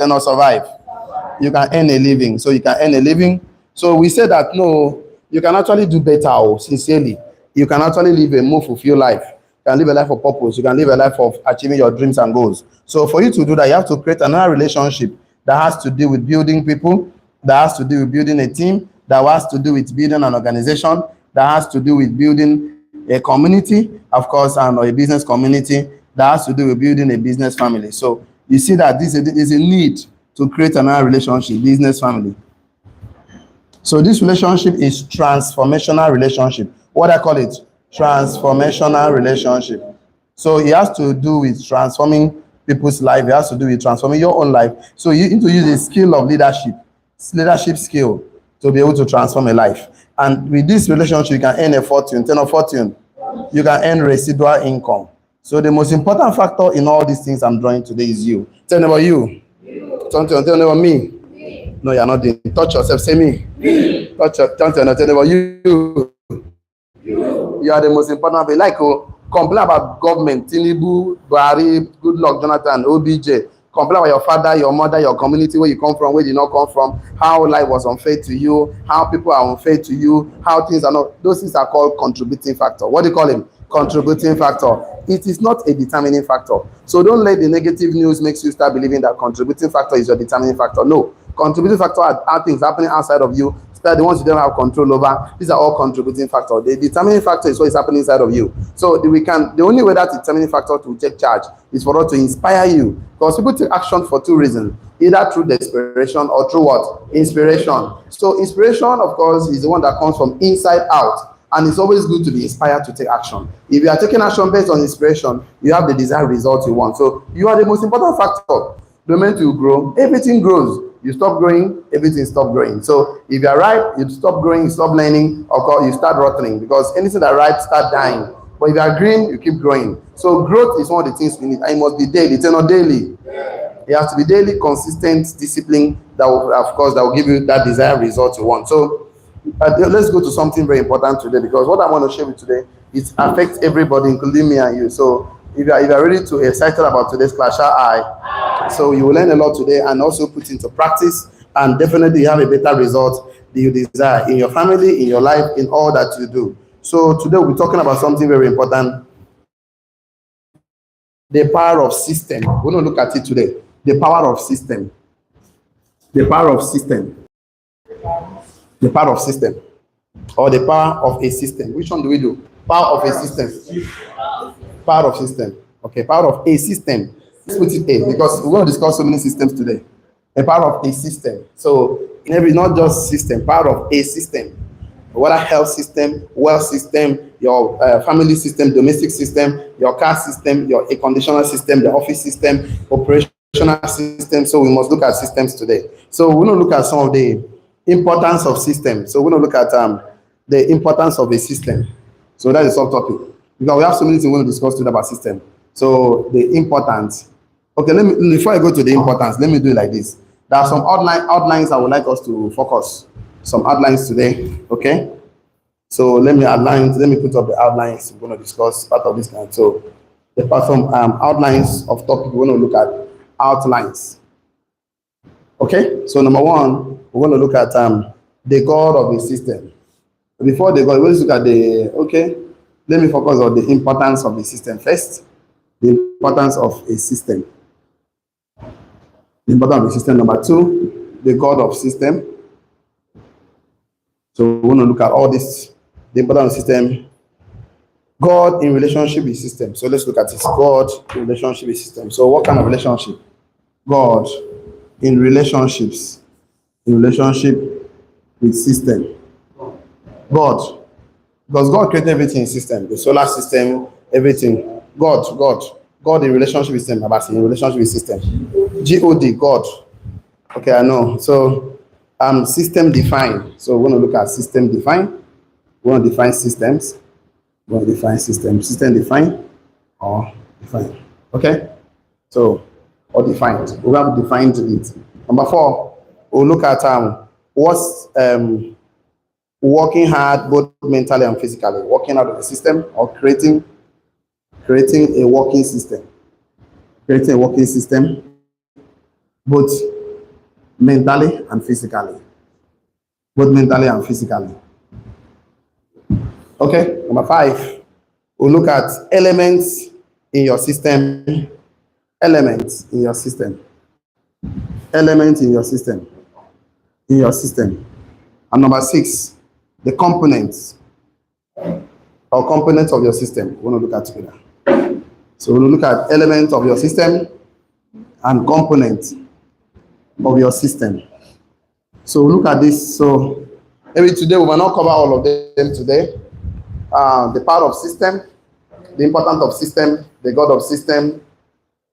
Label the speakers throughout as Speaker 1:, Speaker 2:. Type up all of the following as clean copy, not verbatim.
Speaker 1: cannot survive. You can earn a living. So you can earn a living. So we say that no, you can actually do better, sincerely. You can actually live a more fulfilled life. You can live a life of purpose. You can live a life of achieving your dreams and goals. So for you to do that, you have to create another relationship that has to do with building people, that has to do with building a team, that has to do with building an organization, that has to do with building a community, of course, and a business community, that has to do with building a business family. So you see that this is a need to create another relationship, business family. So this relationship is transformational relationship. What I call it? Transformational relationship. So it has to do with transforming people's life. It has to do with transforming your own life. So you need to use a skill of leadership skill to be able to transform a life. And with this relationship, you can earn a fortune, 10 of fortune. You can earn residual income. So the most important factor in all these things I'm drawing today is you. Tell me about you. Tell me about me. No, you're not doing. Touch yourself. Say me. Tell me about you. You are the most important. Like, complain about government, Tinubu, Buhari, Goodluck, Jonathan, OBJ. Complain about your father, your mother, your community, where you come from, where you did not come from, how life was unfair to you, how people are unfair to you, how things are not. Those things are called contributing factor. What do you call them? Contributing factor. It is not a determining factor. So don't let the negative news makes you start believing that contributing factor is your determining factor. No. Contributing factor are things happening outside of you. That the ones you don't have control over. These are all contributing factors. The determining factor is what is happening inside of you. So the only way that determining factor to take charge is for us to inspire you. Because people take action for two reasons, either through desperation or through what? Inspiration. So inspiration, of course, is the one that comes from inside out. And it's always good to be inspired to take action. If you are taking action based on inspiration, you have the desired result you want. So you are the most important factor. The moment you grow, everything grows. You stop growing, everything stops growing. So if you're ripe, you stop growing, you stop learning, or you start rotting, because anything that ripe start dying. But if you are green, you keep growing. So growth is one of the things we need. And it must be daily. It's not daily. It has to be daily, consistent discipline that will, of course, that will give you that desired result you want. So let's go to something very important today, because what I want to share with you today, it affects everybody, including me and you. So if you are ready to excited about today's class, so you will learn a lot today and also put into practice, and definitely have a better result that you desire in your family, in your life, in all that you do. So today we're talking about something very important, the power of system. We're going to look at it today. The power of system. The power of system. The power of system. Or the power of a system. Which one do we do? Power of a system. Power of system. Okay, power of a system. Let's put it A, because we're going to discuss so many systems today. The power of a system. So in every, not just system, power of a system. Whether health system, wealth system, your family system, domestic system, your car system, your air conditioner system, the office system, operational system. So we must look at systems today. So we're going to look at some of the importance of systems. So we're going to look at the importance of a system. So that is some topic. Because we have so many things we want to discuss today about system. So the importance. Okay, before I go to the importance, let me do it like this. There are some outlines I would like us to focus. Some outlines today, okay? So let me put up the outlines we're going to discuss part of this night. So the platform outlines of topic, we're going to look at outlines. Okay, so number one, we're going to look at the God of the system. Before the God, let's look at let me focus on the importance of the system first. The importance of a system. The importance of the system. Number two, the God of system. So we want to look at all this, the importance of system. God in relationship with system. So let's look at this. God in relationship with system. So what kind of relationship? God in relationships. In relationship with system. God. Because God created everything in system. The solar system, everything. God in relationship with system. In relationship with system. G-O-D, God. Okay, I know. So system defined. So we're going to look at system defined. We want to define systems. We want to define systems. System defined or defined. Okay? So, or defined. We have defined it. Number four, we'll look at what's working hard both mentally and physically. Working out of the system or creating a working system. Creating a working system both mentally and physically. Both mentally and physically. Okay, number 5, we'll look at elements in your system. Elements in your system. Elements in your system. In your system. And number 6, the components or components of your system. We want to look at together. So we'll look at elements of your system and components of your system. So we'll look at this. So maybe today we will not cover all of them today. The part of system, the importance of system, the God of system,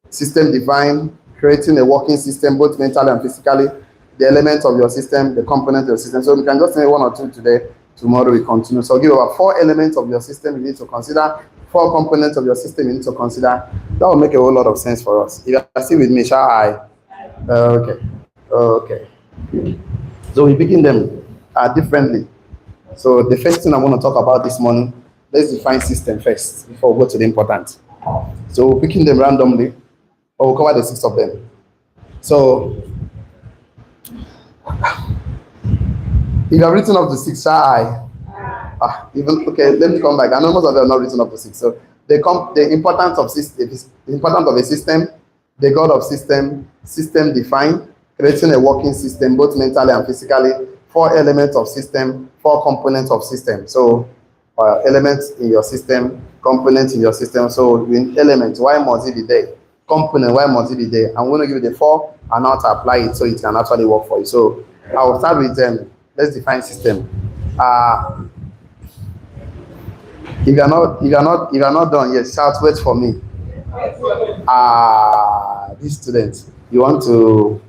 Speaker 1: system defined, creating a working system, both mentally and physically, the elements of your system, the components of your system. So we can just say 1 or 2 today. Tomorrow we continue. So I'll give about 4 elements of your system you need to consider, 4 components of your system you need to consider. That will make a whole lot of sense for us. If you are still with me, shall I? Okay. Okay. So we begin them differently. So the first thing I want to talk about this morning, let's define system first before we go to the important. So we're picking them randomly, or we'll cover the 6 of them. So if you have written up to 6, shall I? Okay, let me come back. I know most of them are not written up to 6. So the importance of system, the importance of a system, the God of system, system defined, creating a working system, both mentally and physically, 4 elements of system, 4 components of system. So elements in your system, components in your system. So in elements, why must it be there? Component, why must it be there? I'm going to give you the 4 and how to apply it so it can actually work for you. So I will start with them. Let's define system. If you're not done yet, shout, wait for me. These students, you want to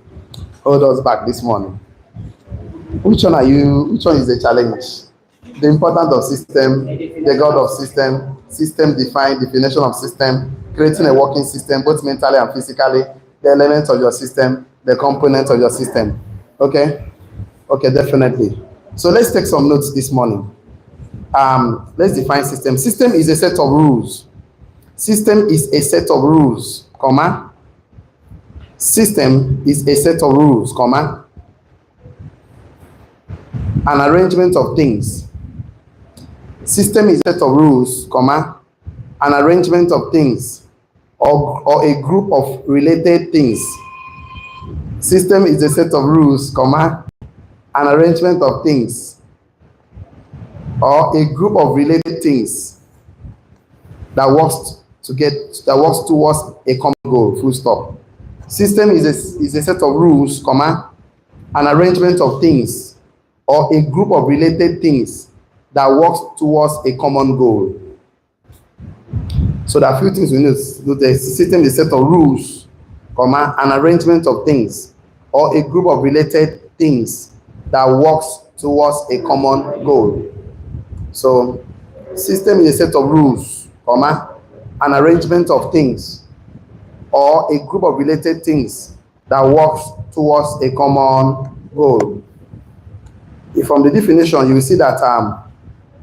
Speaker 1: hold us back this morning. Which one is the challenge? The importance of system, the God of system, system defined, definition of system, creating a working system, both mentally and physically, the elements of your system, the components of your system. Okay? Okay, definitely. So let's take some notes this morning. Let's define system. System is a set of rules. System is a set of rules, comma. System is a set of rules, comma. An arrangement of things. System is a set of rules, comma. An arrangement of things, or a group of related things. System is a set of rules, comma. An arrangement of things, or a group of related things that works towards a common goal, full stop. System is a set of rules, comma, an arrangement of things, or a group of related things that works towards a common goal. So there are a few things we need to do. The system is a set of rules, comma, an arrangement of things, or a group of related things that works towards a common goal. So system is a set of rules, comma, an arrangement of things, or a group of related things that works towards a common goal. From the definition, you will see that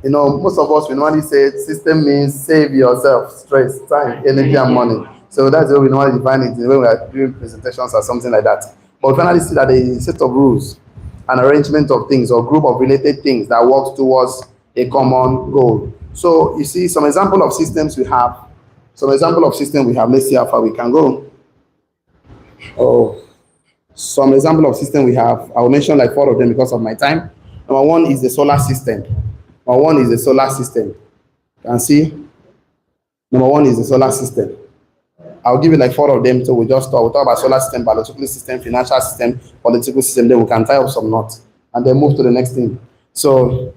Speaker 1: most of us, we normally say system means save yourself stress, time, energy, and money. So that's the way we normally define it when we are doing presentations or something like that. But we finally see that a set of rules, an arrangement of things, or group of related things that works towards a common goal. So you see some example of systems we have. Let's see how far we can go. Some example of system we have. I will mention like 4 of them because of my time. Number 1 is the solar system. You can see. Number 1 is the solar system. I'll give you like 4 of them. So we'll talk about solar system, biological system, financial system, political system. Then we can tie up some knots and then move to the next thing. So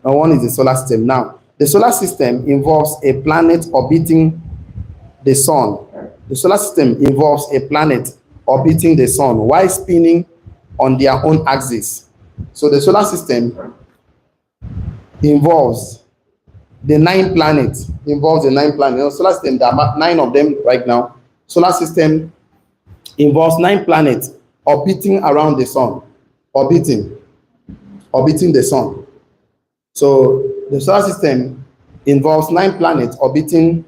Speaker 1: number 1 is the solar system. Now, the solar system involves a planet orbiting the sun. The solar system involves a planet orbiting the sun while spinning on their own axis. So the solar system involves the 9 planets. Solar system, there are 9 of them right now. Solar system involves 9 planets orbiting around the sun. Orbiting the sun. So the solar system involves 9 planets orbiting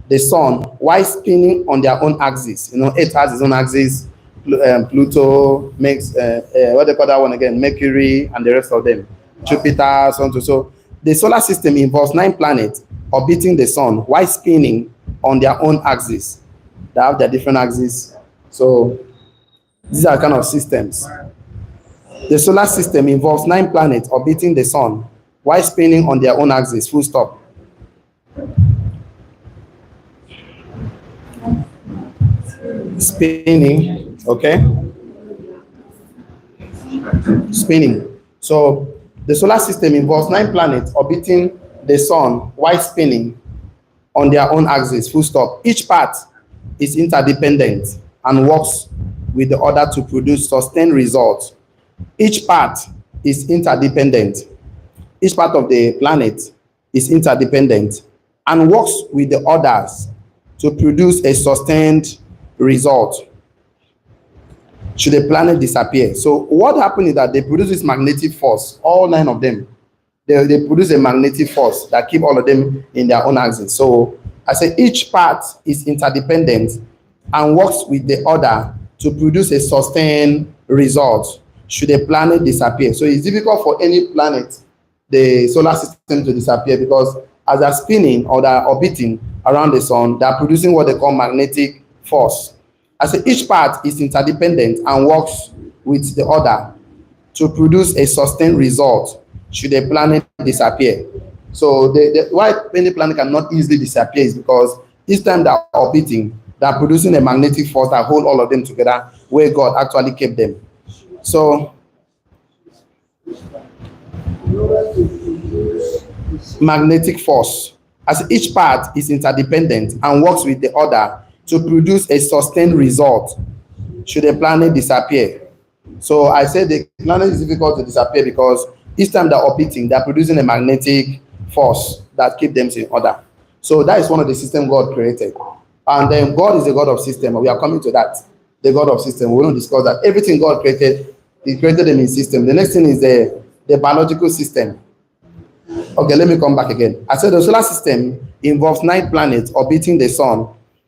Speaker 1: the sun while spinning on their own axis. Earth has its own axis, Pluto, makes what they call that one again, Mercury, and the rest of them, Jupiter, so on to so. The solar system involves 9 planets orbiting the sun while spinning on their own axis. They have their different axes. So these are kind of systems. The solar system involves 9 planets orbiting the sun while spinning on their own axis. Full stop. Spinning, okay? Spinning. So the solar system involves 9 planets orbiting the sun while spinning on their own axis. Full stop. Each part is interdependent and works with the other to produce sustained results. Each part is interdependent. Each part of the planet is interdependent and works with the others to produce a sustained result. Should a planet disappear? So what happened is that they produce this magnetic force, all 9 of them. They produce a magnetic force that keep all of them in their own axis. So I say each part is interdependent and works with the other to produce a sustained result. Should a planet disappear? So it's difficult for any planet, the solar system, to disappear, because as they're spinning or they're orbiting around the sun, they're producing what they call magnetic force. I say each part is interdependent and works with the other to produce a sustained result should a planet disappear. So why any planet cannot easily disappear is because each time they're orbiting, they're producing a magnetic force that hold all of them together where God actually kept them. So magnetic force, as each part is interdependent and works with the other to produce a sustained result should a planet disappear. So I said the planet is difficult to disappear because each time they're orbiting, they're producing a magnetic force that keep them in order. So that is one of the systems God created. And then God is the God of system. We are coming to that. The God of system. We will discuss that. Everything God created, He created them in system. The next thing is the biological system. Okay, let me come back again. I said the solar system involves 9 planets orbiting the sun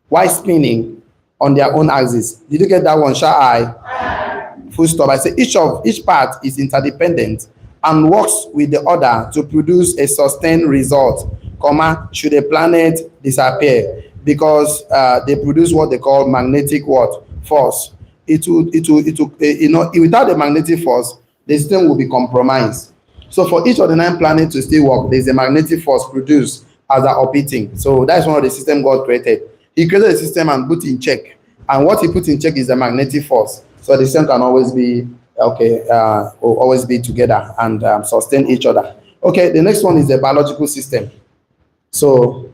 Speaker 1: while spinning on their own axis. Did you get that one? Shall I? Full stop. I say each part is interdependent and works with the other to produce a sustained result. Comma, should a planet disappear, because they produce what they call magnetic what force. It will without the magnetic force, the system will be compromised. So for each of the 9 planets to still work, there's a magnetic force produced as they're orbiting. So that's one of the system God created. He created a system and put in check. And what He put in check is the magnetic force. So the system can always be always be together and sustain each other. Okay, the next one is the biological system. So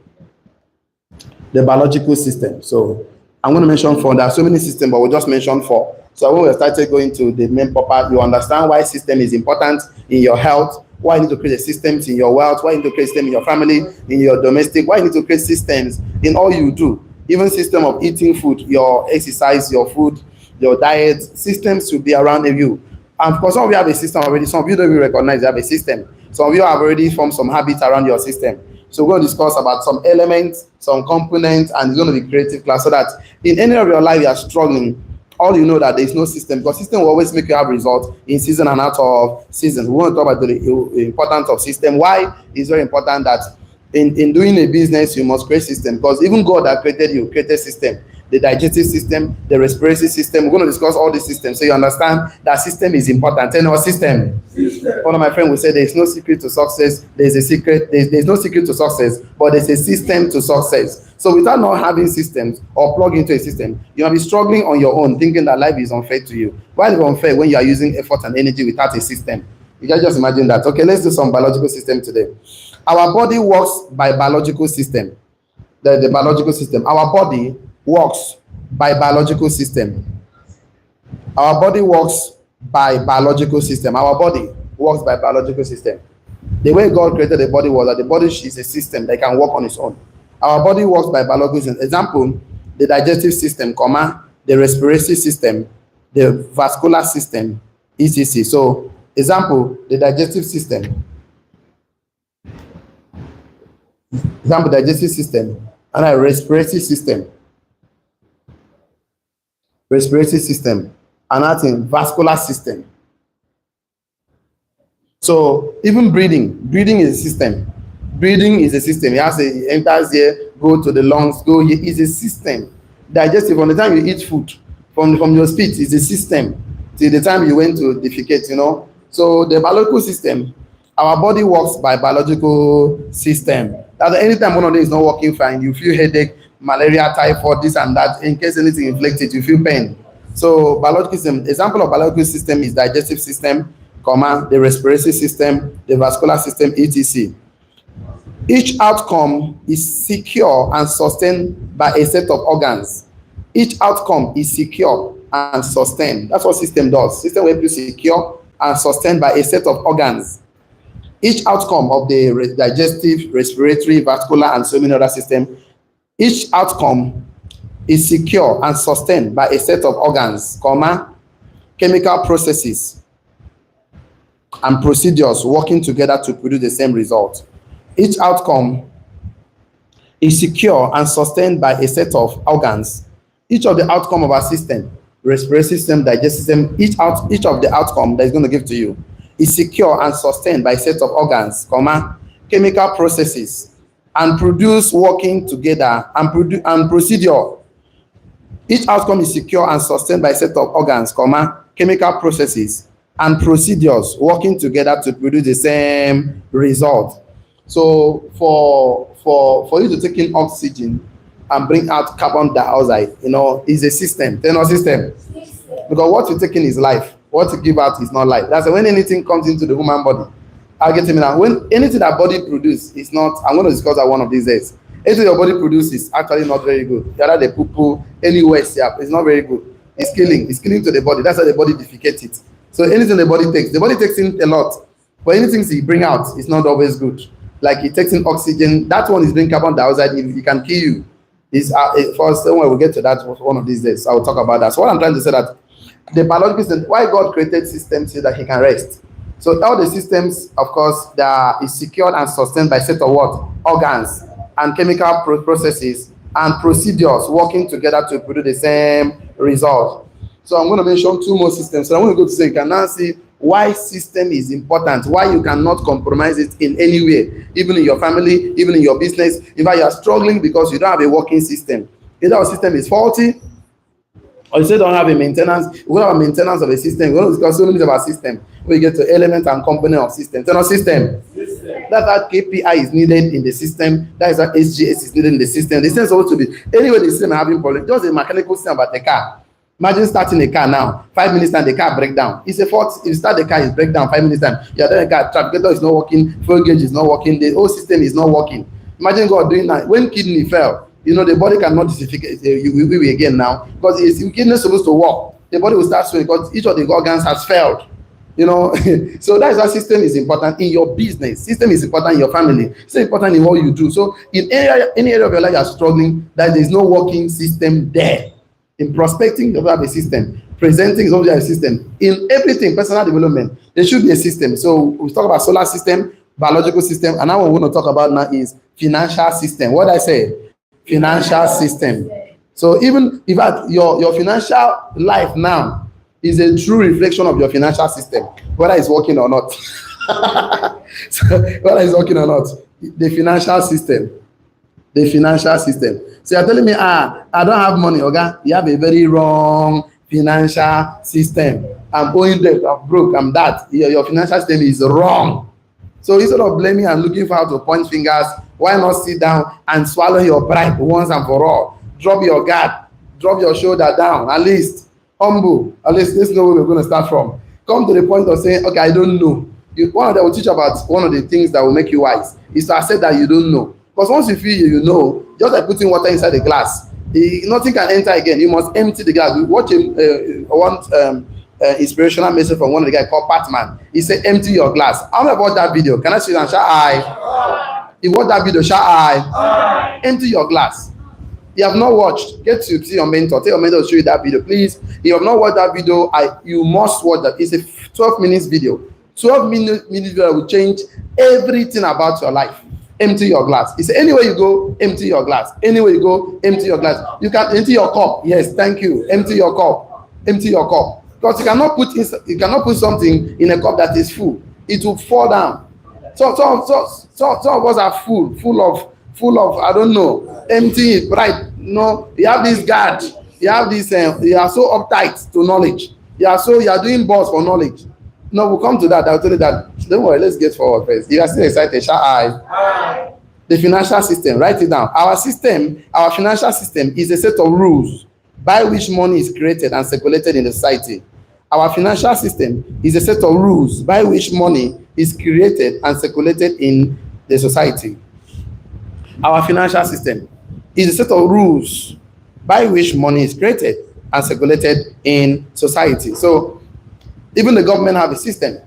Speaker 1: the biological system. So I'm going to mention 4. There are so many systems, but we'll just mention 4. So when we started going to the main purpose, you understand why system is important in your health, why you need to create systems in your wealth, why you need to create systems in your family, in your domestic, why you need to create systems in all you do. Even system of eating food, your exercise, your food, your diet, systems should be around you. And of course, some of you have a system already. Some of you don't even recognize you have a system. Some of you have already formed some habits around your system. So we're going to discuss about some elements, some components, and it's going to be creative class, so that in any of your life you are struggling, all you know that there is no system, because system will always make you have results in season and out of season. We want to talk about the importance of system. Why it's very important that in doing a business you must create system, because even God that created you created system. The digestive system, the respiratory system. We're going to discuss all these systems so you understand that system is important. Tell our system. One of my friends will say there is no secret to success. There's a secret. There's no secret to success, but there's a system to success. So without not having systems or plug into a system, you might be struggling on your own, thinking that life is unfair to you. Why is it unfair when you are using effort and energy without a system? You can just imagine that. Okay, let's do some biological system today. Our body works by biological system. The biological system. Our body works by biological system. Our body works by biological system. Our body works by biological system. The way God created the body was that the body is a system that can work on its own. Our body works by biological system. Example, the digestive system, the respiratory system, the vascular system, etc. So, example, the digestive system. Example, digestive system and a respiratory system. respiratory system, another thing, vascular system. So even breathing is a system. Breathing is a system. It has a, enters here, go to the lungs, go here. It's a system. Digestive, from the time you eat food, from your spit, is a system till the time you went to defecate, you know. So the biological system, our body works by biological system. That anytime one of them is not working fine, you feel headache, malaria, typhoid, this and that. In case anything inflicted, you feel pain. So biological system, example of biological system is digestive system, comma, the respiratory system, the vascular system, etc. Each outcome is secure and sustained by a set of organs. Each outcome is secure and sustained. That's what system does. System will be secure and sustained by a set of organs. Each outcome of the digestive, respiratory, vascular, and so many other systems, each outcome is secure and sustained by a set of organs, comma, chemical processes, and procedures working together to produce the same result. Each outcome is secure and sustained by a set of organs. Each of the outcome of our system, respiratory system, digestive system, each of the outcome that is going to give to you is secure and sustained by a set of organs, comma, chemical processes, and produce working together and procedure. Each outcome is secure and sustained by a set of organs, comma, chemical processes, and procedures working together to produce the same result. So for you to take in oxygen and bring out carbon dioxide, you know, is a system, tenor system. Because what you take in is life. What you give out is not life. That's when anything comes into the human body. I'll get to me now. When anything that body produces is not, I'm going to discuss that one of these days. Anything your body produces is actually not very good. The other, the poo-poo, anywhere, it's not very good. It's killing to the body. That's how the body defecates it. So anything the body takes in a lot. But anything you bring out is not always good. Like it takes in oxygen, that one is bringing carbon dioxide, it can kill you. Is first when we'll get to that one of these days. I will talk about that. So what I'm trying to say that the biological system, why God created systems so that he can rest. So all the systems, of course, that is secured and sustained by a set of what? Organs and chemical processes and procedures working together to produce the same result. So I'm going to mention two more systems. So I'm going to go to say you can now see why system is important, why you cannot compromise it in any way, even in your family, even in your business. If you are struggling because you don't have a working system, either our system is faulty, or you say don't have a maintenance. We have a maintenance of a system. We don't discuss so many of our system. We get to element and component of system. Internal system. That's how KPI is needed in the system. That is how SGS is needed in the system. The system is supposed to be anyway. The system having problem. Just a mechanical system about the car. Imagine starting a car now, 5 minutes time the car break down. It's a fault. If you start the car, it break down 5 minutes time. Yeah, then the car trafficator is not working, fuel gauge is not working, the whole system is not working. Imagine God doing that. When kidney fell, you know the body cannot desiccate we again now because it's kidney is supposed to work. The body will start swelling because each of the organs has failed. You know, so that is why system is important in your business. System is important in your family. It's important in what you do. So in any area of your life you are struggling, that there is no working system there. In prospecting, you have a system. Presenting is also a system. In everything, personal development, there should be a system. So we talk about solar system, biological system, and now what we want to talk about now is financial system. What I say? Financial system. So even if your financial life now is a true reflection of your financial system, whether it's working or not. So, whether it's working or not, the financial system. The financial system. So you're telling me, I don't have money, okay? You have a very wrong financial system. I'm owing debt, I'm broke, I'm that. Your financial system is wrong. So instead of blaming and looking for how to point fingers, why not sit down and swallow your pride once and for all? Drop your guard, drop your shoulder down, at least humble. At least let's know where we're going to start from. Come to the point of saying, okay, I don't know. One of them will teach about one of the things that will make you wise is to accept that you don't know. Because once you feel you know, just like putting water inside the glass, nothing can enter again. You must empty the glass. We watch one inspirational message from one of the guys called Patman. He said, empty your glass. How many about that video? Can I see that? Shall I? If you watch that video, shall I? Empty your glass. You have not watched, get to see your mentor. Tell your mentor to show you that video. Please, if you have not watched that video, you must watch that. It's a 12 minutes video. 12 minute video will change everything about your life. Empty your glass. He said, anywhere you go, empty your glass. Anywhere you go, empty your glass. You can empty your cup. Yes, thank you. Empty your cup. empty your cup. Because you cannot put something in a cup that is full. It will fall down. So some of us are full of I don't know, empty, right? No, you have this guard. You have this. You are so uptight to knowledge. You are doing boss for knowledge. No, we'll come to that. I'll tell you that. Don't worry. Let's get forward first. You are still excited. Shall I? The financial system. Write it down. Our financial system is a set of rules by which money is created and circulated in the society. Our financial system is a set of rules by which money is created and circulated in the society. Our financial system is a set of rules by which money is created and circulated in society. So even the government have a system.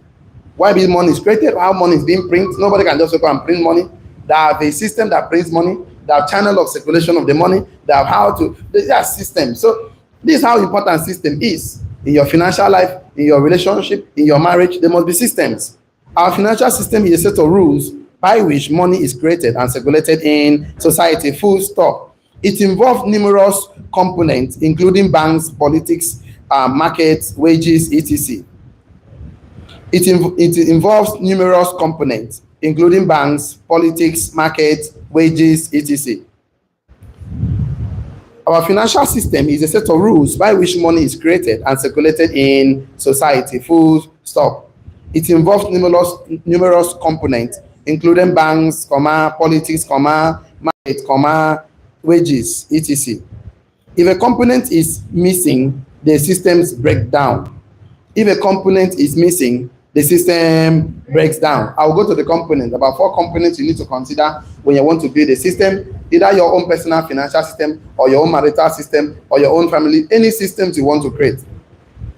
Speaker 1: Why this money is created, how money is being printed. Nobody can just go and print money. They have a system that prints money. They have channel of circulation of the money. They have they have system. So this is how important system is. In your financial life, in your relationship, in your marriage, there must be systems. Our financial system is a set of rules by which money is created and circulated in society, full stop. It involves numerous components, including banks, politics, markets, wages, etc. It involves numerous components, including banks, politics, markets, wages, etc. Our financial system is a set of rules by which money is created and circulated in society, full stop. It involves numerous components, including banks, politics, market, wages, etc. If a component is missing, the systems break down. If a component is missing, the system breaks down. I'll go to the components. About 4 components you need to consider when you want to build a system, either your own personal financial system or your own marital system or your own family, any systems you want to create.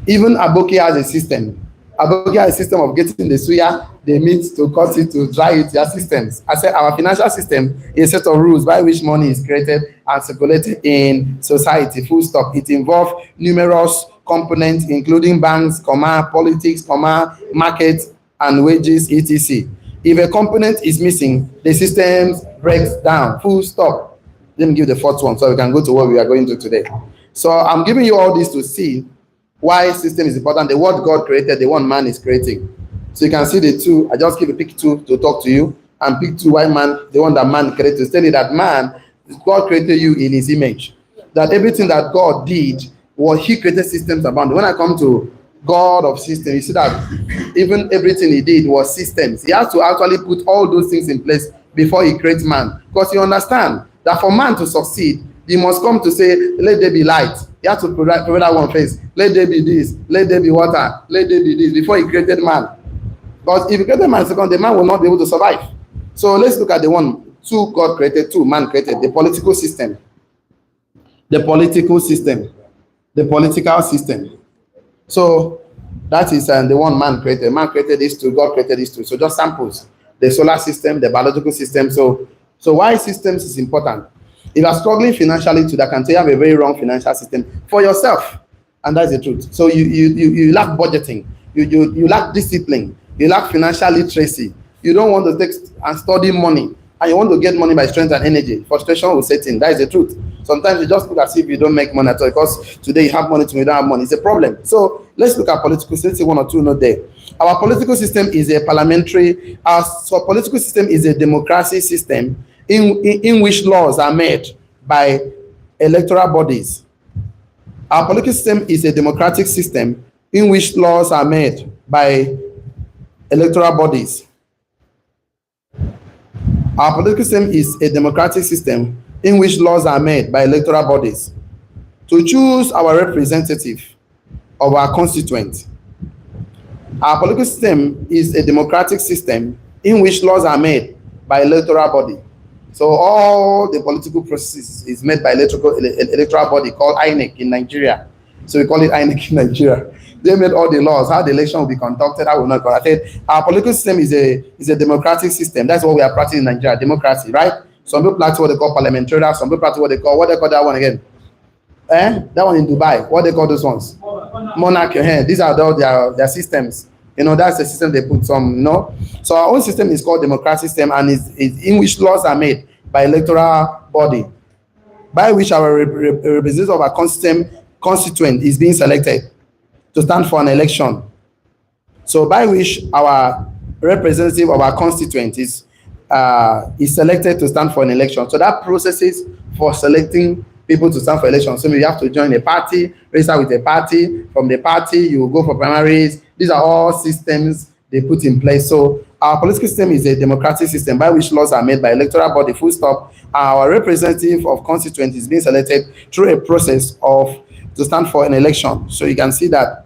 Speaker 1: Even Aboki has a system. Aboki has a system of getting the suya, the meat, to cut it, to dry it, their systems. I said our financial system is a set of rules by which money is created and circulated in society, full stop. It involves numerous components, including banks, politics, markets, and wages, etc. If a component is missing, the system breaks down, full stop. Let me give the 4th one so we can go to what we are going to today. So I'm giving you all this to see why system is important. The word God created, the one man is creating. So you can see the 2. I just give a pick 2 to talk to you, and pick 2 why man, the one that man created, to tell you that man, God created you in his image. That everything that God did, he created systems about it. When I come to God of systems, you see that even everything he did was systems. He has to actually put all those things in place before he creates man. Because you understand that for man to succeed, he must come to say, let there be light. He has to provide that one first. Let there be this. Let there be water. Let there be this. Before he created man. But if he created man second, the man will not be able to survive. So let's look at the 1. 2 God created, 2 man created. The political system. The political system. The political system. So that is the one man created. Man created these 2. God created these 2. So just samples. The solar system, the biological system. So why systems is important? If you are struggling financially today, I can tell you have a very wrong financial system for yourself. And that's the truth. So you lack budgeting. You lack discipline. You lack financial literacy. You don't want to take and study money. And you want to get money by strength and energy. Frustration will set in. That is the truth. Sometimes you just look as if you don't make money at all, because today you have money, tomorrow you don't have money. It's a problem. So let's look at political system. Let's see 1 or 2 not there. Our political system is a parliamentary. Our political system is a democracy system in which laws are made by electoral bodies. Our political system is a democratic system in which laws are made by electoral bodies. Our political system is a democratic system in which laws are made by electoral bodies to choose our representative of our constituent. Our political system is a democratic system in which laws are made by electoral body. So all the political process is made by electoral body called INEC in Nigeria. So we call it INEC in Nigeria. They made all the laws, how the election will be conducted, how will not conducted. Our political system is a democratic system. That's what we are practicing in Nigeria, democracy, right? Some people practice what they call parliamentarian, some people practice what they call that one again. That one in Dubai, what they call those ones? Monarchy. These are all their systems. That's the system they put some, So our own system is called democratic system, and is in which laws are made by electoral body, by which our representative of our constituent is being selected. to stand for an election. So by which our representative of our constituent is selected to stand for an election. So that processes for selecting people to stand for election. So you have to join a party, register with a party. From the party, you will go for primaries. These are all systems they put in place. So our political system is a democratic system by which laws are made by electoral body, full stop. Our representative of constituent is being selected through a process of to stand for an election. So you can see that.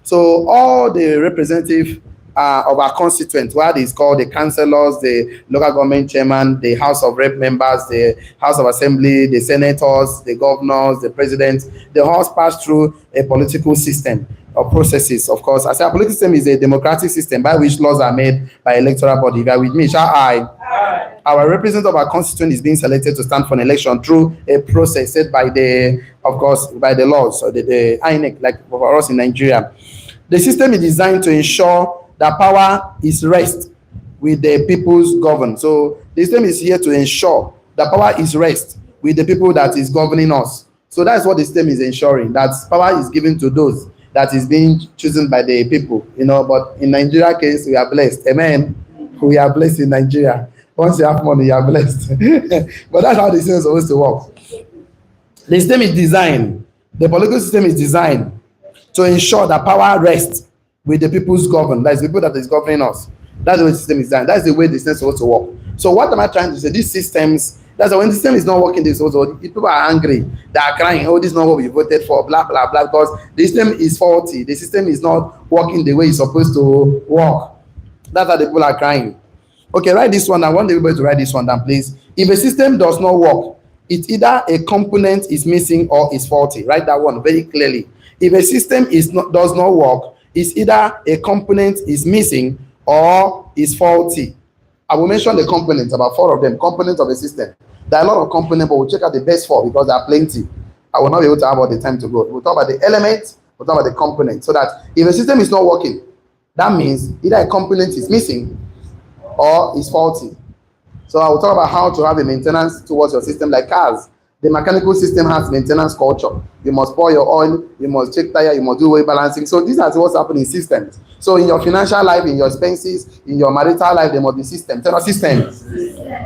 Speaker 1: So all the representative of our constituent, what is called the councillors, the local government chairman, the House of Rep members, the House of Assembly, the senators, the governors, the president, they all pass through a political system of processes. Of course, I say our political system is a democratic system by which laws are made by electoral body. If you are with me, shall I? Aye. Our representative of our constituent is being selected to stand for an election through a process set by the, of course, by the laws or the INEC, like for us in Nigeria. The system is designed to ensure that power is rest with the people's governed. So the system is here to ensure that power is rest with the people that is governing us. So that's what the system is ensuring, that power is given to those that is being chosen by the people, you know. But in Nigeria case, we are blessed. Amen. We are blessed in Nigeria. Once you have money, you are blessed. But that's how the system is supposed to work. The system is designed, the political system is designed to ensure that power rests with the people's governed. That's the people that is governing us. That's the way the system is designed. That's the way the system is supposed to work. So what am I trying to say? These systems, that's when the system is not working, people are angry, they are crying, oh, this is not what we voted for, blah, blah, blah, because the system is faulty. The system is not working the way it's supposed to work. That's why the people are crying. Okay, write this one. I want everybody to write this one down, please. If a system does not work, it's either a component is missing or is faulty. Write that one very clearly. If a system does not work, it's either a component is missing or is faulty. I will mention the components, about 4 of them, components of a system. There are a lot of components, but we'll check out the best 4 because there are plenty. I will not be able to have all the time to go. We'll talk about the elements, we'll talk about the components, so that if a system is not working, that means either a component is missing or is faulty. So I will talk about how to have a maintenance towards your system like cars. The mechanical system has maintenance culture. You must pour your oil, you must check tire, you must do weight balancing. So these are what's happening in systems. So in your financial life, in your expenses, in your marital life, there must be systems. Tell us systems.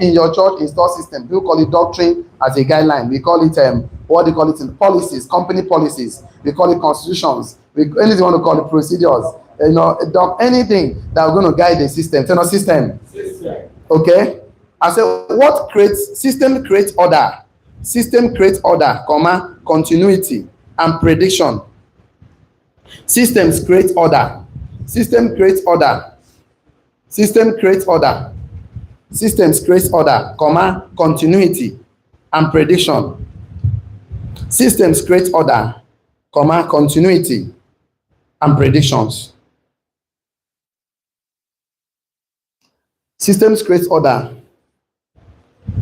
Speaker 1: In your church, install system. We call it doctrine as a guideline. We call it what do you call it? Policies, company policies. We call it constitutions. Anything you want to call it, procedures. You know, anything that we're going to guide the system. Tell us system. Okay. I said, what creates system creates order. System creates order, comma, continuity, and prediction. Systems create order. System creates order. System creates order. Systems creates order, comma, continuity, and prediction. Systems create order, comma, continuity, and predictions. Systems create order.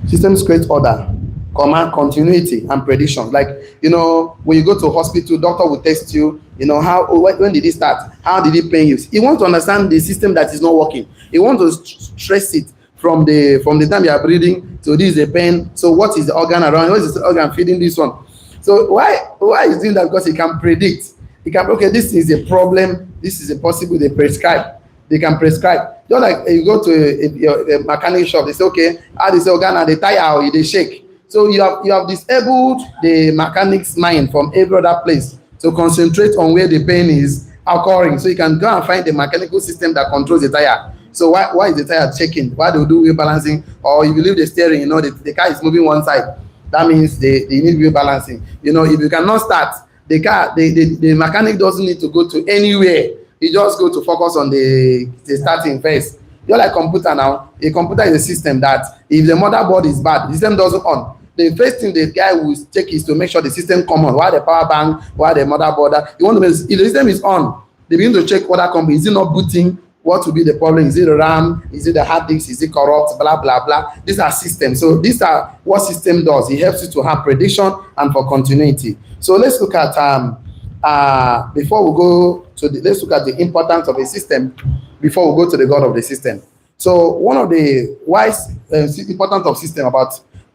Speaker 1: Systems create order, comma, continuity, and predictions. Like, you know, when you go to a hospital, doctor will test you, you know, when did it start? How did it pain you? He wants to understand the system that is not working. He wants to stress it from the time you are breathing to this is a pain. So what is the organ around? What is the organ feeding this one? So why is doing that? Because he can predict. He can, okay, this is a problem. This is a possible, they prescribe. They can prescribe. Just like you go to a mechanic shop, they say, okay, how this organ and the tire, they shake. So you have disabled the mechanic's mind from every other place to concentrate on where the pain is occurring. So you can go and find the mechanical system that controls the tire. So why is the tire shaking? Why do we do wheel balancing? Or if you leave the steering, you know, the car is moving one side. That means they need wheel balancing. You know, if you cannot start the car, the mechanic doesn't need to go to anywhere. He just go to focus on the starting first. You're like computer now. A computer is a system that if the motherboard is bad, the system doesn't on. The first thing the guy will check is to make sure the system come on. While the power bank, while the motherboard, you want to make, if the system is on, they begin to check what that company is it not booting. What will be the problem? Is it the RAM? Is it the hard disk? Is it corrupt? Blah, blah, blah. These are systems. So these are what system does. It helps you to have prediction and for continuity. So let's look at, before we go to let's look at the importance of a system before we go to the God of the system. So one of the importance of system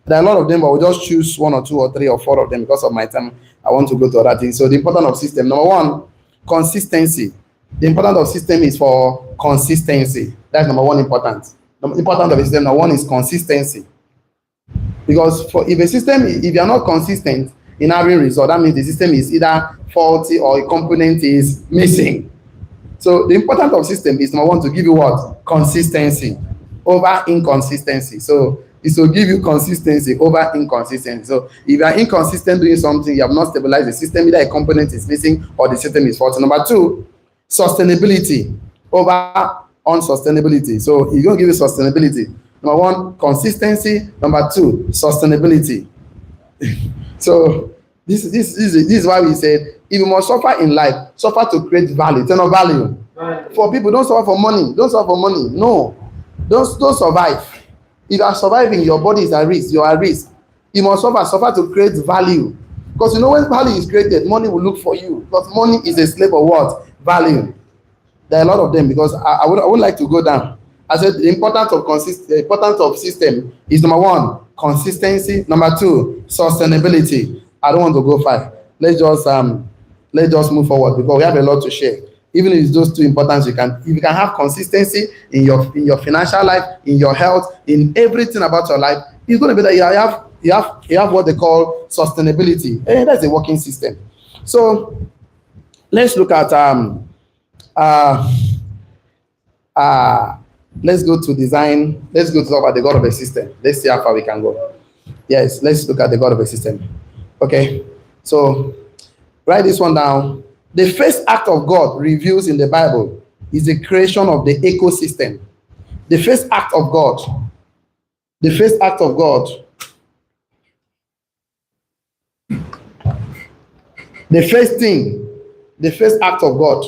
Speaker 1: there are a lot of them, but we'll just choose 1 or 2 or 3 or 4 of them because of my time. I want to go to other things. So the importance of system. Number 1, consistency. The importance of system is for consistency. That's number one important. The importance of a system, number one, is consistency. Because if a system, if you are not consistent in having result, that means the system is either faulty or a component is missing. So the importance of system is number one, to give you what? Consistency over inconsistency. So it's to give you consistency over inconsistency. So if you are inconsistent doing something, you have not stabilized the system, either a component is missing or the system is faulty. Number two, sustainability over unsustainability. So you're going to give you sustainability. Number one, consistency. Number two, sustainability. So this is why we said, if you must suffer in life, suffer to create value, eternal value. Right. For people, don't suffer for money. Don't suffer for money. No. Don't survive. If you are surviving, your body is at risk. You are at risk. You must suffer to create value. Because you know, when value is created, money will look for you. Because money is a slave of what? Value. There are a lot of them, because I would like to go down. I said the importance of system is number one, consistency. Number two, sustainability. I don't want to go far. Let's just move forward, because we have a lot to share. Even if it's those two importance, if you can have consistency in your financial life, in your health, in everything about your life, it's going to be that you have what they call sustainability. And that's a working system. So let's look at let's go to design. Let's go to talk about the God of a system. Let's see how far we can go. Yes, let's look at the God of a system. Okay, so write this one down. The first act of God reveals in the Bible is the creation of the ecosystem. The first act of God. The first act of God. The first act of God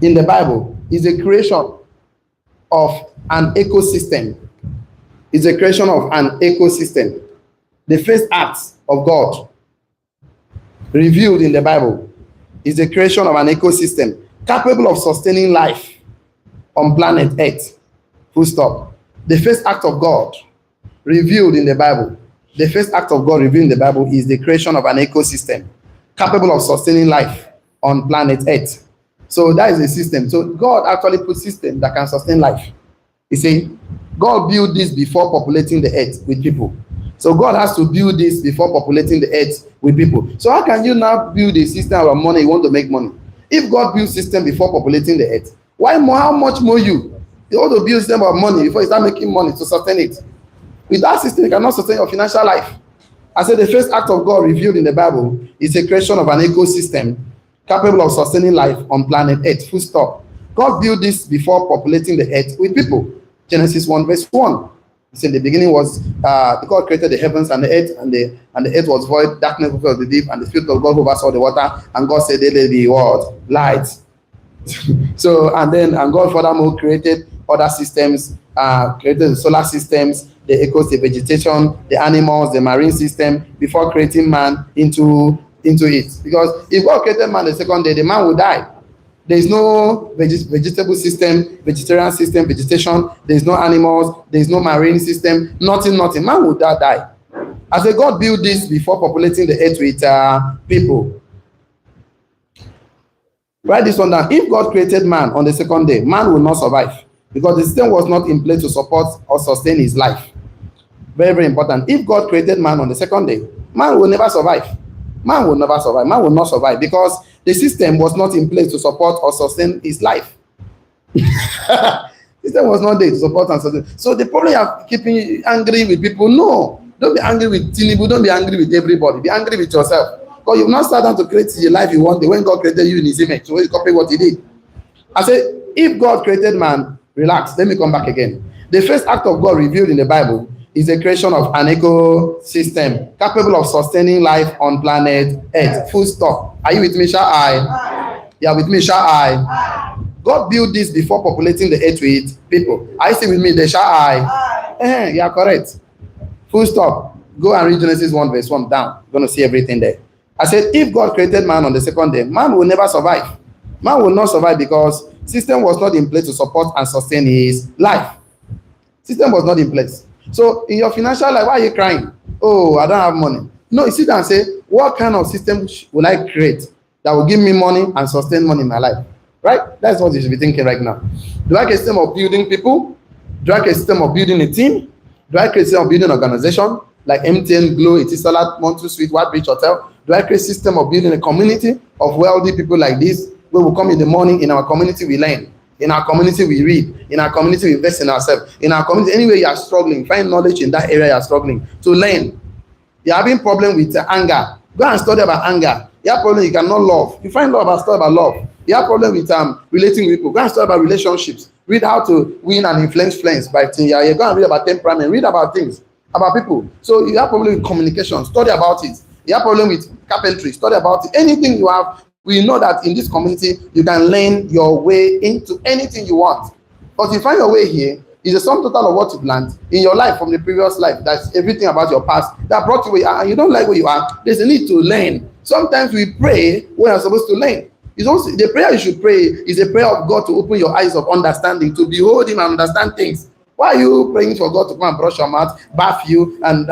Speaker 1: in the Bible is the creation of an ecosystem. It's the creation of an ecosystem. The first act of God revealed in the Bible is the creation of an ecosystem capable of sustaining life on planet Earth. Full stop. The first act of God revealed in the Bible, the first act of God revealed in the Bible is the creation of an ecosystem capable of sustaining life on planet Earth. So that is a system. So God actually put system that can sustain life. You see, God built this before populating the earth with people. So God has to build this before populating the earth with people. So how can you now build a system of money? You want to make money. If God built system before populating the earth, why more? How much more you? You want to build a system of money before you start making money to sustain it. With that system, you cannot sustain your financial life. I said the first act of God revealed in the Bible is the creation of an ecosystem capable of sustaining life on planet Earth. Full stop. God built this before populating the earth with people. Genesis 1 verse 1. In the beginning was God created the heavens and the earth, and the earth was void, darkness was the deep, and the Spirit of God oversaw the water, and God said, "Let there be what? Light." So and God furthermore created other systems, created the solar systems, the ecosystem, the vegetation, the animals, the marine system, before creating man into it. Because if God created man the second day, the man will die. There is no vegetable system, vegetarian system, vegetation. There is no animals. There is no marine system. Nothing. Man will die. I said, God built this before populating the earth with people. Write this one down. If God created man on the second day, man will not survive because the system was not in place to support or sustain his life. Very, very important. If God created man on the second day, man will never survive. Man will never survive. Man will not survive because the system was not in place to support or sustain his life. System was not there to support and sustain. So the problem of keeping angry with people, no. Don't be angry with Tinubu. Don't be angry with everybody. Be angry with yourself. Because you've not started to create the life you want when God created you in his image. So you copy what he did. I said, if God created man, relax. Let me come back again. The first act of God revealed in the Bible is the creation of an ecosystem capable of sustaining life on planet Earth. Full stop. Are you with me, shall I? Yeah, with me, shall I? God built this before populating the earth with people. Are you still with me? They shall I? Yeah, correct. Full stop. Go and read Genesis 1 verse 1 down. You're going to see everything there. I said, if God created man on the second day, man will never survive. Man will not survive because system was not in place to support and sustain his life. System was not in place. So in your financial life, why are you crying? Oh, I don't have money. No, you sit down and say, what kind of system will I create that will give me money and sustain money in my life. Right? That's what you should be thinking right now. Do I create a system of building people? Do I create a system of building a team? Do I create a system of building an organization like MTN, Glow, Etisalat, Montu Suite, White Beach Hotel? Do I create a system of building a community of wealthy people like this, where we come in the morning, in our community we learn, in our community we read, in our community we invest in ourselves, in our community, anywhere you are struggling, find knowledge in that area you are struggling to learn. You're having problem with anger, go and study about anger. You have problem you cannot love, you find love and study about love. You have problem with relating with people, go and study about relationships. Read how to win and influence friends by things. You go and read about temperament, read about things, about people. So you have problem with communication, study about it. You have problem with carpentry, study about it. Anything you have, we know that in this community, you can learn your way into anything you want. But you find your way here, is a sum total of what you've learned in your life from the previous life. That's everything about your past that brought you where you are, and you don't like where you are. There's a need to learn. Sometimes we pray when we're supposed to learn. It's also the prayer you should pray is a prayer of God to open your eyes of understanding, to behold Him and understand things. Why are you praying for God to come and brush your mouth, bath you, and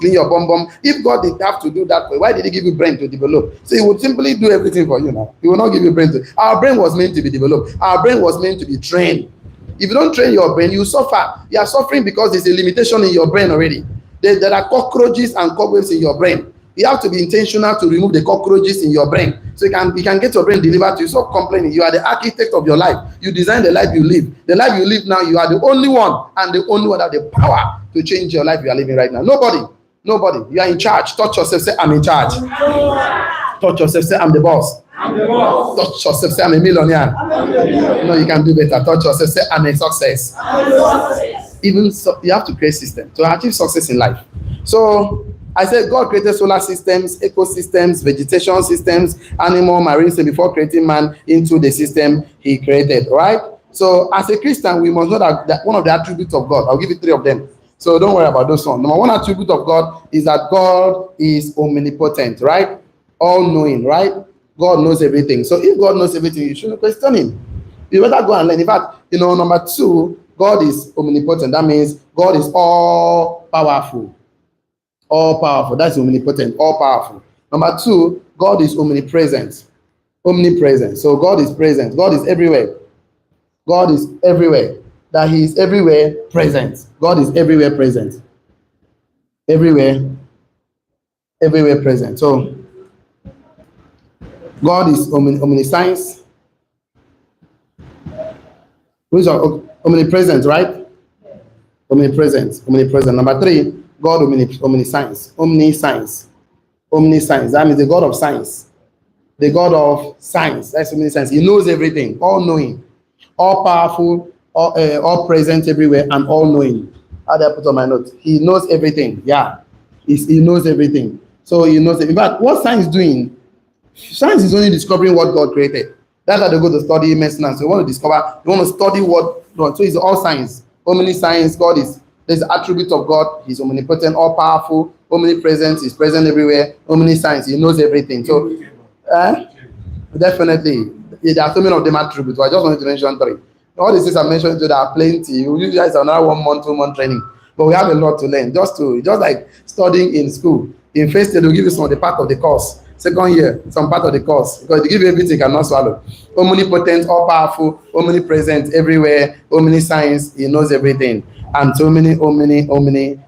Speaker 1: clean your bum? If God did have to do that for you, why did He give you brain to develop? So He would simply do everything for you now. He will not give you brain to. Our brain was meant to be developed. Our brain was meant to be trained. If you don't train your brain, you suffer. You are suffering because there's a limitation in your brain already. There are cockroaches and cobwebs in your brain. You have to be intentional to remove the cockroaches in your brain, so you can get your brain delivered to you. Stop complaining. You are the architect of your life. You design the life you live. The life you live now, you are the only one, and the only one that has the power to change your life you are living right now. Nobody. You are in charge. Touch yourself, say, I'm in charge. Touch yourself, say, I'm the boss. I'm the boss. Touch yourself, say, I'm a millionaire. No, you can do better. Touch yourself, say, I'm a success. Even so, you have to create system to achieve success in life. So I said God created solar systems, ecosystems, vegetation systems, animal, marine systems before creating man into the system He created, right? So as a Christian, we must know that one of the attributes of God, I'll give you 3 of them. So don't worry about those ones. Number 1 attribute of God is that God is omnipotent, right? All-knowing, right? God knows everything. So if God knows everything, you shouldn't question Him. You better go and learn. In fact, number 2, God is omnipotent. That means God is all-powerful. All-powerful. That's omnipotent, all-powerful. Number 2, God is omnipresent. Omnipresent. So God is present. God is everywhere. God is everywhere. That He is everywhere present. God is everywhere present. Everywhere present. So God is omniscience. Who's omnipresent, right? Omnipresent. Number 3, God omniscience. Omniscience. That means the God of science. The God of science. That's omniscience. He knows everything. All-knowing. All-powerful. All present everywhere and all-knowing. How do I put on my notes? He knows everything. Yeah. He knows everything. So He knows it. In fact, what science is doing? Science is only discovering what God created. That's how they go to study medicine. So you want to discover, you want to study what God. So it's all science. Omniscience. God is, there's the attribute of God. He's omnipotent, all powerful, omnipresent, He's present everywhere. Omniscience, He knows everything. So definitely, there are so many of them attributes. So I just wanted to mention 3. All these things I mentioned today are plenty. You guys are another 1 month, 2 month training. But we have a lot to learn. Just like studying in school. In first year, they'll give you some of the part of the course. Second year, some part of the course, because they give you everything you cannot swallow. Omnipotent, all powerful, omnipresent everywhere, omniscience, He knows everything. And so many, omni,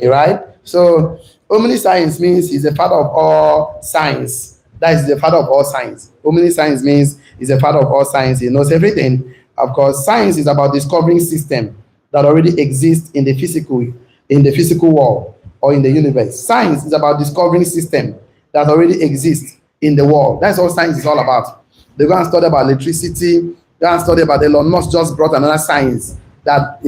Speaker 1: right? So omniscience means He's the father of all science. That is the father of all science. Omniscience means He's the father of all science. He knows everything. Of course, science is about discovering systems that already exist in the physical world or in the universe. Science is about discovering systems that already exist in the world. That's what science is all about. They go and study about electricity. They go and study about Elon Musk just brought another science that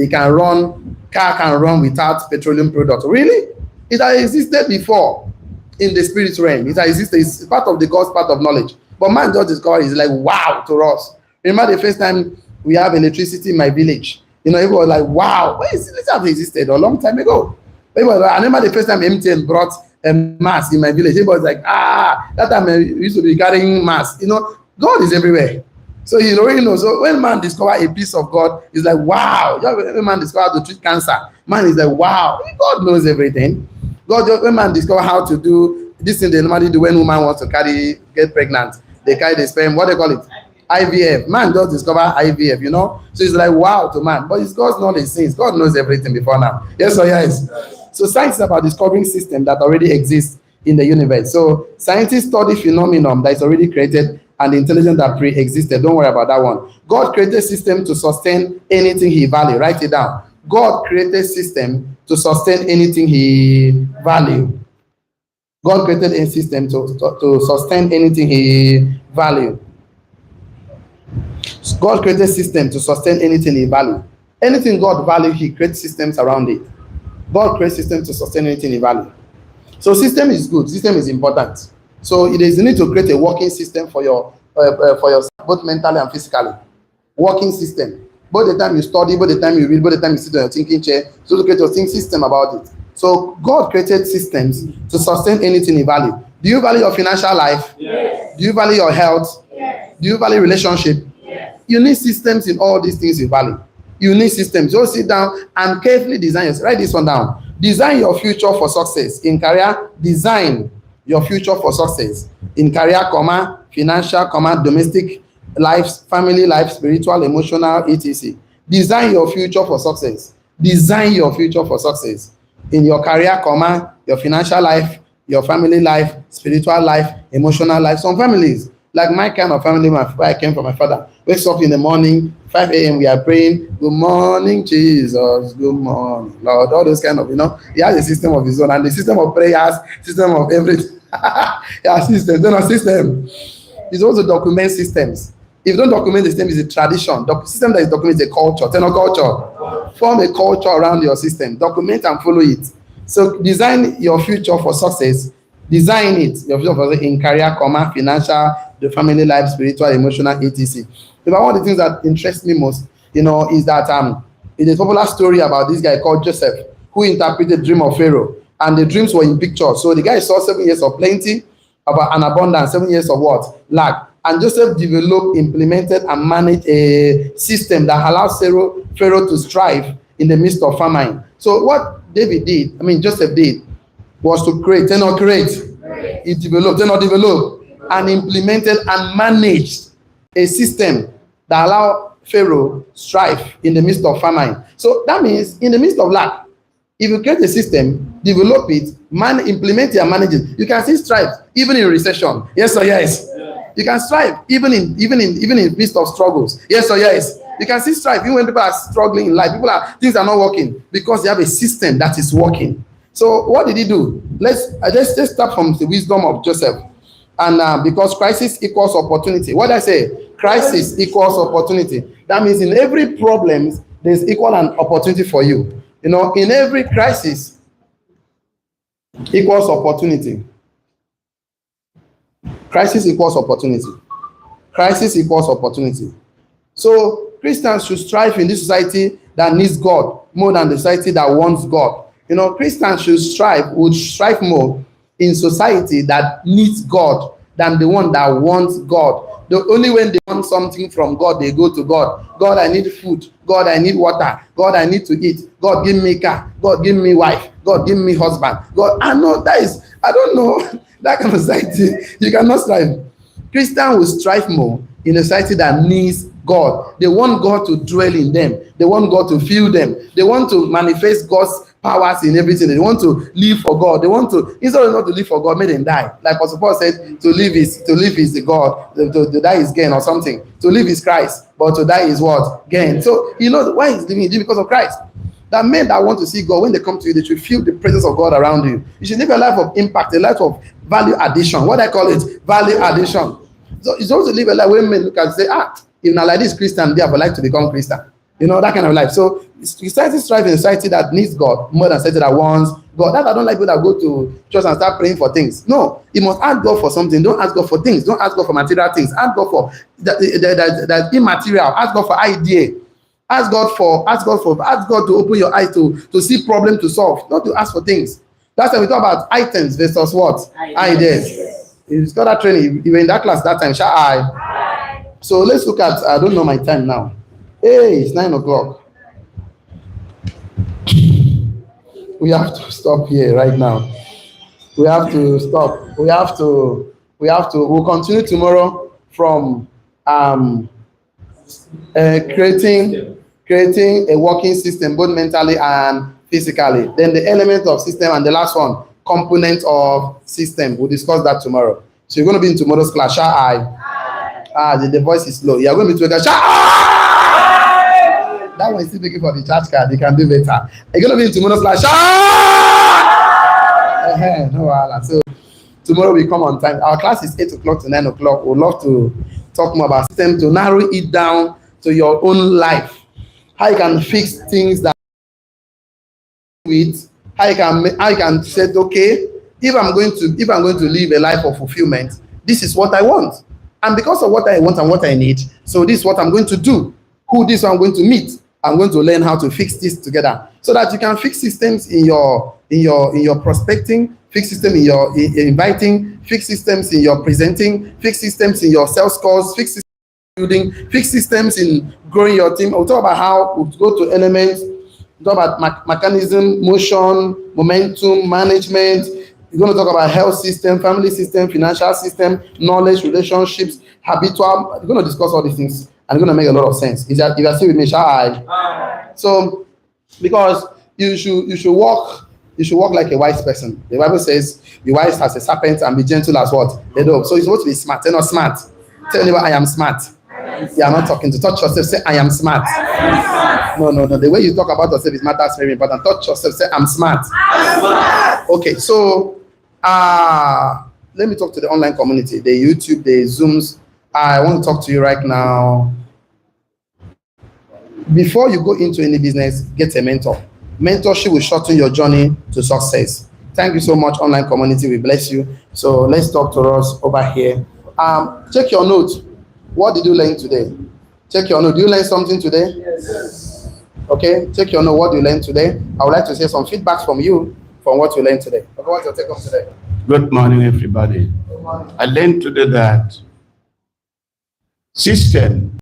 Speaker 1: car can run without petroleum products. Really? It has existed before in the spirit realm. It has existed. It's part of the God's part of knowledge. But man just discovered it's like wow to us. Remember the first time we have electricity in my village? Everyone was like, wow, this have existed a long time ago. I remember the first time MTN brought a mass in my village. Everybody was like, that time I used to be carrying mass. God is everywhere. So he already knows. So when man discover a piece of God, he's like, wow. When man discover how to treat cancer, man is like, wow. God knows everything. When man discover how to do this thing they normally do when woman wants to get pregnant, they carry the sperm. What they call it? IVF. Man just discover IVF, you know. So it's like wow to man, but it's God's knowledge. Since God knows everything before now. Yes or yes? So science is about discovering systems that already exist in the universe. So scientists study phenomenon that is already created and the intelligence that pre-existed. Don't worry about that one. God created system to sustain anything he value. Write it down. God created system to sustain anything he value. God created a system to sustain anything he value. God created system to sustain anything he value. Anything God value, he creates systems around it. God creates systems to sustain anything he value. So system is good. System is important. So it is need to create a working system for your both mentally and physically. Working system. Both the time you study, both the time you read, both the time you sit on your thinking chair. So to create your think system about it. So God created systems to sustain anything he value. Do you value your financial life?
Speaker 2: Yes.
Speaker 1: Do you value your health?
Speaker 2: Yes.
Speaker 1: Do you value relationship?
Speaker 2: Yes.
Speaker 1: You need systems in all these things you value. You need systems. So sit down and carefully design yourself. Write this one down. Design your future for success. In career, design your future for success. In career, financial, domestic life, family life, spiritual, emotional, etc. Design your future for success. Design your future for success. In your career, your financial life, your family life, spiritual life, emotional life. Some families, like my kind of family, where I came from, my father wakes up in the morning, 5 a.m. we are praying, good morning, Jesus, good morning, Lord, all those kind of, you know, he has a system of his own, and the system of prayers, system of everything, yeah, system, they're not system. He's also document systems. If you don't document the system, it's a tradition. System that is documented is a culture, tenor culture. Form a culture around your system, document and follow it. So design your future for success. Design it, your future for in career, financial, the family life, spiritual, emotional, etc. But one of the things that interests me most, you know, is that it's a popular story about this guy called Joseph, who interpreted the dream of Pharaoh, and the dreams were in pictures. So the guy saw 7 years of plenty, about an abundance, 7 years of what? Lack. And Joseph developed, implemented, and managed a system that allows Pharaoh to strive in the midst of famine. So what Joseph did was to create, then not create. He developed, then not develop, and implemented and managed a system that allowed Pharaoh strive in the midst of famine. So that means in the midst of lack, if you create a system, develop it, implement it and manage it, you can still strive even in recession. Yes or yes? You can strive even in midst of struggles. Yes or yes? You can still strive even when people are struggling in life. Things are not working because they have a system that is working. So what did he do? Let's start from the wisdom of Joseph. And because crisis equals opportunity. What I say? Crisis equals opportunity. That means in every problem, there's equal an opportunity for you. You know, in every crisis equals opportunity. Crisis equals opportunity. Crisis equals opportunity. So Christians should strive in this society that needs God more than the society that wants God. You know, Christians should strive more in society that needs God than the one that wants God. Only when they want something from God, they go to God. God, I need food. God, I need water. God, I need to eat. God, give me car. God, give me wife. God, give me husband. God, I don't know that kind of society. You cannot strive. Christians will strive more in a society that needs God. They want God to dwell in them. They want God to fill them. They want to manifest God's powers in everything. They want to live for God. They want to, instead of not to live for God, make them die. Like Apostle Paul said, to live is the God, to die is gain or something. To live is Christ, but to die is what? Gain. So you know why he's living? Because of Christ. That men that want to see God, when they come to you, they should feel the presence of God around you. You should live a life of impact, a life of value addition. What I call it, value addition. So it's also live a life where men look and say, if not like this Christian, I would like to become Christian. You know, that kind of life. So society strives in a society that needs God more than society that wants God. That I don't like people that go to church and start praying for things. No, you must ask God for something. Don't ask God for things. Don't ask God for material things. Ask God for the immaterial. Ask God for idea. Ask God to open your eyes to see problem to solve, not to ask for things. That's why we talk about items versus what? Ideas. It's got that training. You were in that class that time. Shall I? So let's look at, I don't know my time now. Hey, it's 9 o'clock. We have to stop here right now. We have to stop. We'll continue tomorrow from creating a working system both mentally and physically. Then the element of system, and the last one, component of system. We'll discuss that tomorrow. So you're going to be in tomorrow's class. Shall I? The voice is low. You're going to be together. That one is still making for the charge card. You can do better. You're going to be in tomorrow's class. No, so tomorrow we come on time. Our class is 8 o'clock to 9 o'clock. We'd love to talk more about system, to narrow it down to your own life. How you can fix things that with, how you can say, okay, if I'm going to live a life of fulfillment, this is what I want. And because of what I want and what I need, so this is what I'm going to do. Who this I'm going to meet. I'm going to learn how to fix this together, so that you can fix systems in your prospecting, fix system in your inviting, fix systems in your presenting, fix systems in your sales calls, fix systems in building, fix systems in growing your team. We'll talk about how we'll go to elements, we'll talk about mechanism, motion, momentum, management. We're going to talk about health system, family system, financial system, knowledge, relationships, habitual. We're going to discuss all these things, and it's going to make a lot of sense. If you're still with me, shall I? So, because you should walk like a wise person. The Bible says, be wise as a serpent and be gentle as what? A dove. So you're supposed to be smart. You're not smart. Tell anyone, I am smart. Yeah, I'm not talking to touch yourself. Say, I am smart. No. The way you talk about yourself is matters very important. Touch yourself. Say, I'm smart. Okay, so let me talk to the online community, the YouTube, the Zooms. I want to talk to you right now. Before you go into any business, get a mentor. Mentorship will shorten your journey to success. Thank you so much, online community. We bless you. So let's talk to us over here. Check your notes. What did you learn today? Check your note. Did you learn something today? Yes. Okay, check your note. What did you learn today? I would like to hear some feedbacks from you from what you learned today. Okay, what's your take home today?
Speaker 2: Good morning, everybody.
Speaker 1: Good morning.
Speaker 2: I learned today that system